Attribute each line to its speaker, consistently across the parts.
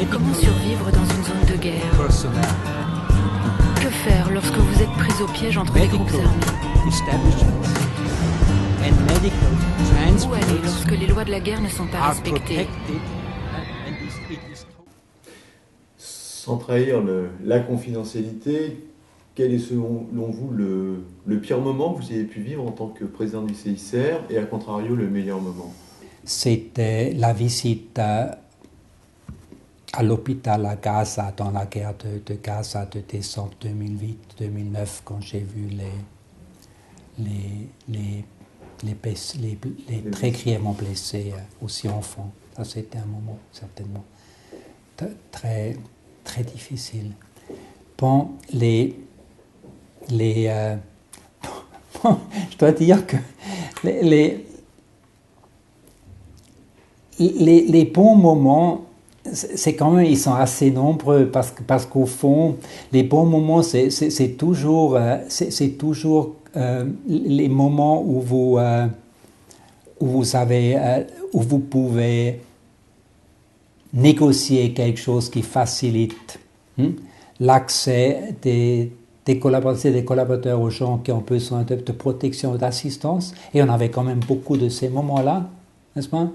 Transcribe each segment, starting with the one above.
Speaker 1: Comment survivre dans une zone de guerre? Que faire lorsque vous êtes pris au piège entre les groupes armés? Où aller lorsque les lois de la guerre ne sont pas respectées?
Speaker 2: Sans trahir la confidentialité, quel est selon vous le pire moment que vous avez pu vivre en tant que président du CICR et à contrario le meilleur moment?
Speaker 3: C'était la visite à l'hôpital à Gaza, dans la guerre de Gaza de décembre 2008-2009, quand j'ai vu les très grièvement blessés, aussi enfants. Ça, c'était un moment, certainement, très, très difficile. Bon, je dois dire que les bons moments, c'est quand même, ils sont assez nombreux parce qu'au fond, les bons moments, c'est toujours les moments où vous pouvez négocier quelque chose qui facilite l'accès des collaborateurs aux gens qui ont besoin de protection et d'assistance. Et on avait quand même beaucoup de ces moments-là, n'est-ce pas?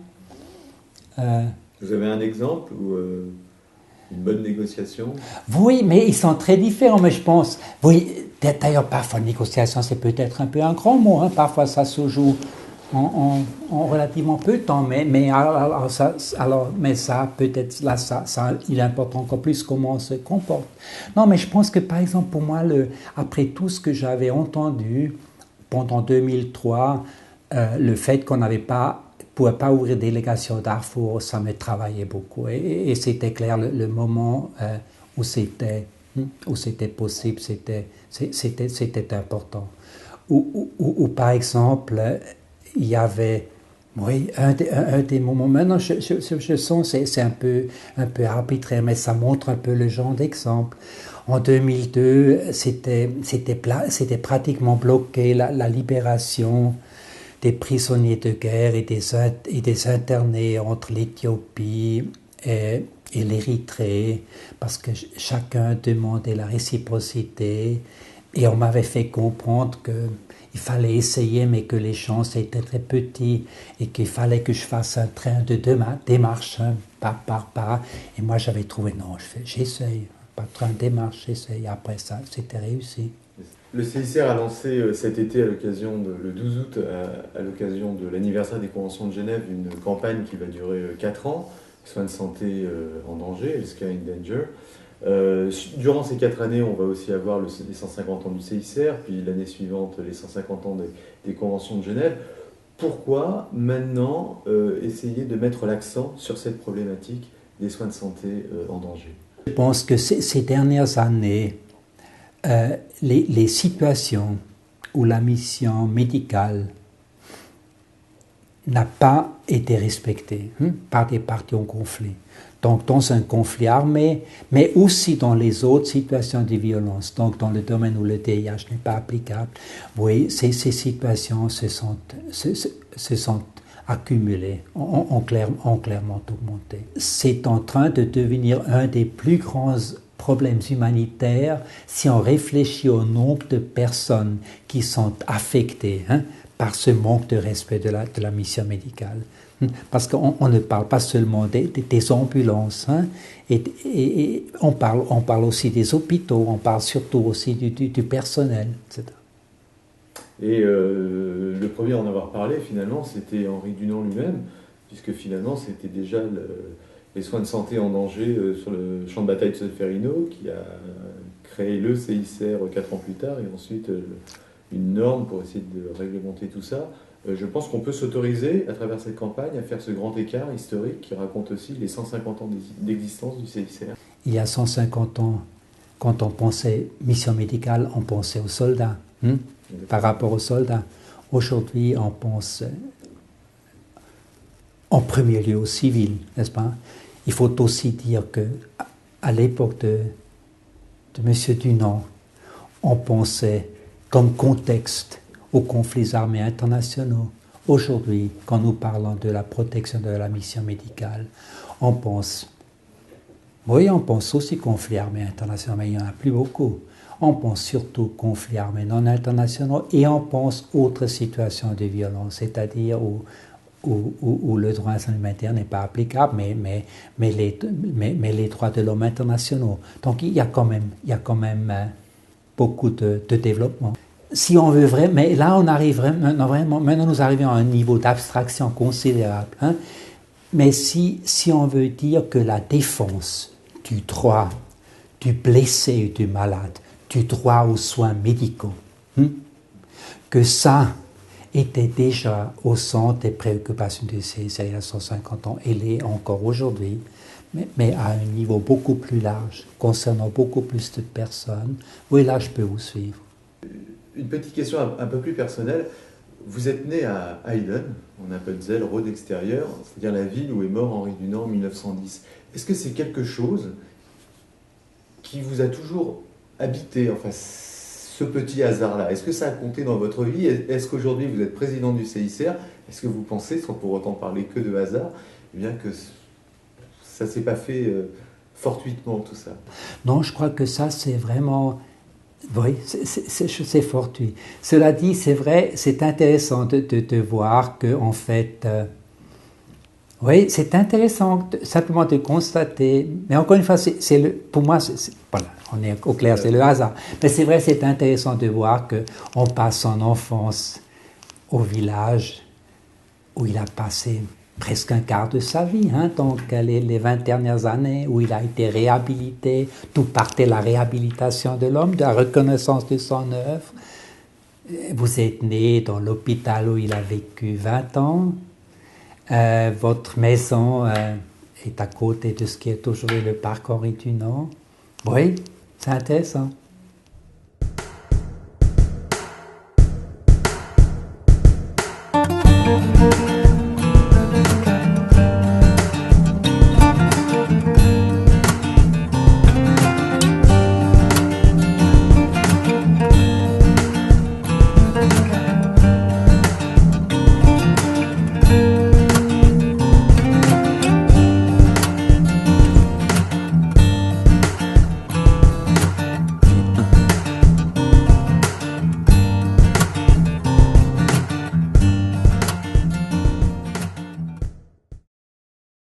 Speaker 2: Vous avez un exemple ou une bonne négociation?
Speaker 3: Oui, mais ils sont très différents, mais je pense... Oui, d'ailleurs, parfois, négociation, c'est peut-être un peu un grand mot. Parfois, ça se joue en relativement peu de temps, mais ça, peut-être, là, il importe encore plus comment on se comporte. Non, mais je pense que, par exemple, pour moi, après tout ce que j'avais entendu pendant 2003, le fait qu'on n'avait pas... pouvais pas ouvrir délégation Darfour, ça me travaillait beaucoup. Et c'était clair, le moment où c'était possible, c'était important. Ou par exemple, il y avait, oui, un des moments, maintenant je sens, c'est un peu arbitraire, mais ça montre un peu le genre d'exemple. En 2002, c'était pratiquement bloqué, la libération des prisonniers de guerre et des internés entre l'Éthiopie et l'Érythrée, parce que chacun demandait la réciprocité, et on m'avait fait comprendre qu'il fallait essayer, mais que les chances étaient très petites, et qu'il fallait que je fasse un train de démarche, par. Et moi j'avais trouvé, non, j'essaye, pas de train de démarche, j'essaye. Après ça, c'était réussi.
Speaker 2: Le CICR a lancé cet été, le 12 août, à l'occasion de l'anniversaire des conventions de Genève, une campagne qui va durer 4 ans, soins de santé en danger, Healthcare in Danger. Durant ces 4 années, on va aussi avoir les 150 ans du CICR, puis l'année suivante, les 150 ans des conventions de Genève. Pourquoi maintenant essayer de mettre l'accent sur cette problématique des soins de santé en danger?
Speaker 3: Je pense que ces dernières années, les situations où la mission médicale n'a pas été respectée par des parties en conflit. Donc dans un conflit armé, mais aussi dans les autres situations de violence, donc dans le domaine où le DIH n'est pas applicable, oui, ces situations se sont accumulées, ont clairement augmenté. C'est en train de devenir un des plus grands problèmes humanitaires si on réfléchit au nombre de personnes qui sont affectées par ce manque de respect de la mission médicale. Parce qu'on ne parle pas seulement des ambulances, et on parle aussi des hôpitaux, on parle surtout aussi du personnel, etc.
Speaker 2: Et le premier à en avoir parlé, finalement, c'était Henri Dunant lui-même, puisque finalement, c'était déjà les soins de santé en danger sur le champ de bataille de Solferino, qui a créé le CICR 4 ans plus tard, et ensuite une norme pour essayer de réglementer tout ça. Je pense qu'on peut s'autoriser, à travers cette campagne, à faire ce grand écart historique qui raconte aussi les 150 ans d'existence du CICR.
Speaker 3: Il y a 150 ans, quand on pensait mission médicale, on pensait aux soldats, par rapport aux soldats. Aujourd'hui, on pense en premier lieu au civil, n'est-ce pas? Il faut aussi dire que à l'époque de M. Dunant, on pensait comme contexte aux conflits armés internationaux. Aujourd'hui, quand nous parlons de la protection de la mission médicale, on pense aussi conflits armés internationaux, mais il n'y en a plus beaucoup. On pense surtout conflits armés non internationaux et on pense autres situations de violence, c'est-à-dire où le droit humanitaire n'est pas applicable, mais les droits de l'homme internationaux. Donc il y a quand même beaucoup de développement. Si on veut vraiment, mais là on arrive vraiment, maintenant nous arrivons à un niveau d'abstraction considérable. Hein? Mais si on veut dire que la défense du droit du blessé et du malade, du droit aux soins médicaux, que ça était déjà au centre des préoccupations du CICR il y a 150 ans, et l'est encore aujourd'hui, mais à un niveau beaucoup plus large, concernant beaucoup plus de personnes. Oui, là je peux vous suivre.
Speaker 2: Une petite question un peu plus personnelle. Vous êtes né à Hayden, en Appenzell, Rhône extérieur, c'est-à-dire la ville où est mort Henri Dunant en 1910. Est-ce que c'est quelque chose qui vous a toujours habité, enfin ce petit hasard-là? Est-ce que ça a compté dans votre vie? Est-ce qu'aujourd'hui vous êtes président du CICR? Est-ce que vous pensez, sans pour autant parler que de hasard, eh bien que ça ne s'est pas fait fortuitement tout ça?
Speaker 3: Non, je crois que ça c'est vraiment... Oui, c'est fortuit. Cela dit, c'est vrai, c'est intéressant de voir que, en fait, oui, c'est intéressant simplement de constater, mais encore une fois, pour moi, voilà, on est au clair, c'est le hasard. Mais c'est vrai, c'est intéressant de voir qu'on passe son enfance au village où il a passé presque un quart de sa vie, hein, donc les 20 dernières années où il a été réhabilité, tout partait de la réhabilitation de l'homme, de la reconnaissance de son œuvre. Vous êtes né dans l'hôpital où il a vécu 20 ans, votre maison est à côté de ce qui est aujourd'hui le parc Henri Dunant. Oui, c'est intéressant.